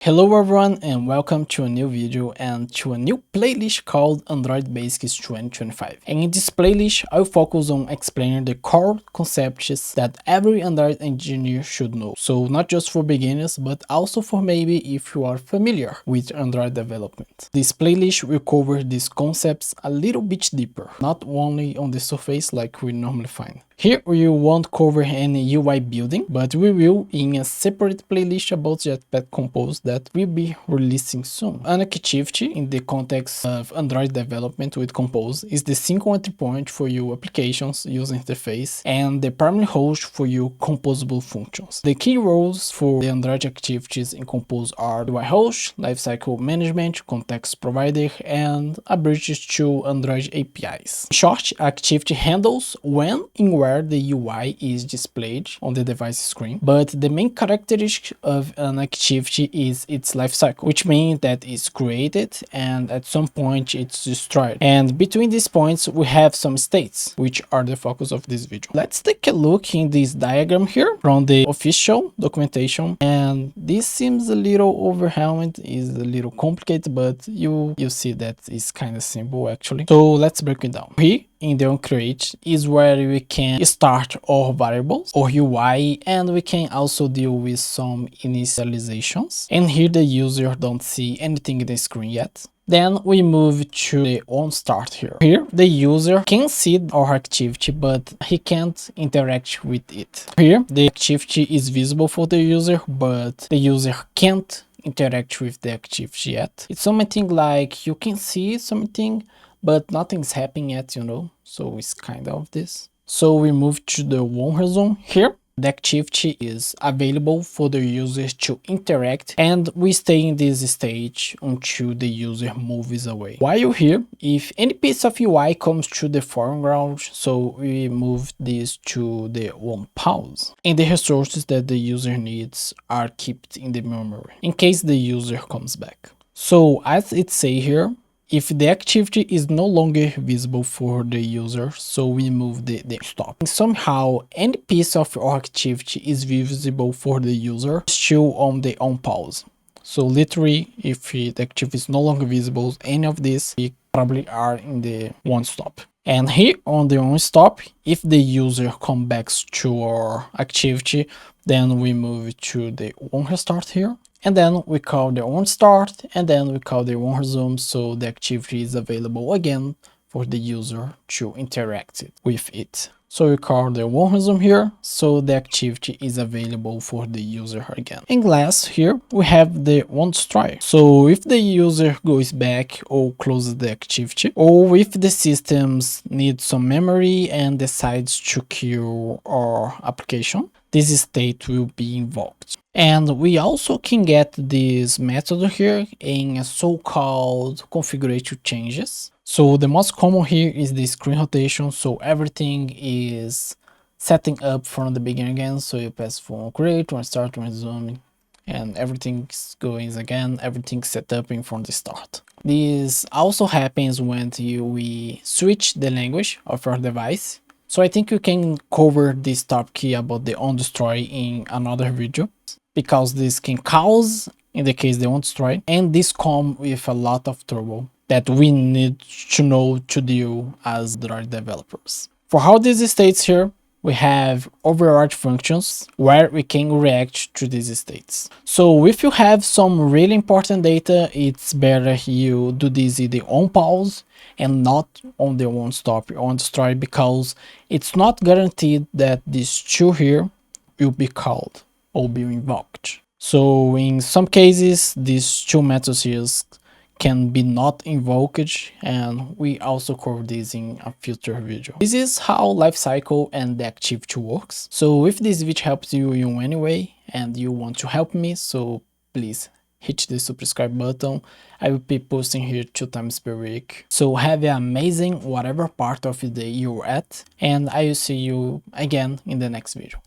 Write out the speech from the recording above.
Hello everyone and welcome to a new video and to a new playlist called Android Basics 2025. And in this playlist, I'll focus on explaining the core concepts that every Android engineer should know. So not just for beginners, but also for maybe if you are familiar with Android development. This playlist will cover these concepts a little bit deeper, not only on the surface like we normally find. Here we won't cover any UI building, but we will in a separate playlist about Jetpack Compose that will be releasing soon. An activity in the context of Android development with Compose is the single entry point for your applications user interface and the primary host for your composable functions. The key roles for the Android activities in Compose are UI host, lifecycle management, context provider, and a bridge to Android APIs. In short, activity handles when and where the UI is displayed on the device screen, but the main characteristic of an activity is its lifecycle, which means that it's created and at some point it's destroyed. And between these points, we have some states, which are the focus of this video. Let's take a look in this diagram here from the official documentation. And this seems a little overwhelming, is a little complicated, but you see that it's kind of simple actually. So let's break it down. Here in the onCreate is where we can start our variables or UI, and we can also deal with some initializations. And here the user don't see anything in the screen yet. Then we move to the onStart here. Here the user can see our activity, but he can't interact with it. Here the activity is visible for the user, but the user can't interact with the activity yet. It's something like you can see something, but nothing's happening yet, you know, so it's kind of this. So we move to the onResume here. The activity is available for the user to interact, and we stay in this stage until the user moves away. While here, if any piece of UI comes to the foreground, so we move this to the onPause, and the resources that the user needs are kept in the memory in case the user comes back. So as it says here, if the activity is no longer visible for the user, so we move the stop. And somehow any piece of our activity is visible for the user, still on the onPause. So literally, if the activity is no longer visible, any of this, we probably are in the onStop. And here on the onStop, if the user comes back to our activity, then we move to the onRestart here. And then we call the onStart, and then we call the onResume, so the activity is available again for the user to interact with it. So we call the onResume here, so the activity is available for the user again. And last here, we have the onDestroy. So if the user goes back or closes the activity, or if the systems need some memory and decides to kill our application, this state will be invoked. And we also can get this method here in a so-called configuration changes. So the most common here is the screen rotation, so everything is setting up from the beginning again. So you pass from onCreate, onStart, onResume, and everything's going again, everything's set up in from the start. This also happens when we switch the language of our device. So I think you can cover this top key about the onDestroy in another video, because this can cause, in the case the onDestroy, and this comes with a lot of trouble that we need to know to deal as Android developers. For all these states here, we have override functions where we can react to these states. So if you have some really important data, it's better you do this in the onPause and not on the onStop or onDestroy, because it's not guaranteed that these two here will be called or be invoked. So in some cases, these two methods here can be not invoked, and we also cover this in a future video. This is how lifecycle and the activity works. So if this video helps you in any way and you want to help me, so please hit the subscribe button. I will be posting here 2 times per week. So have an amazing whatever part of the day you're at, and I will see you again in the next video.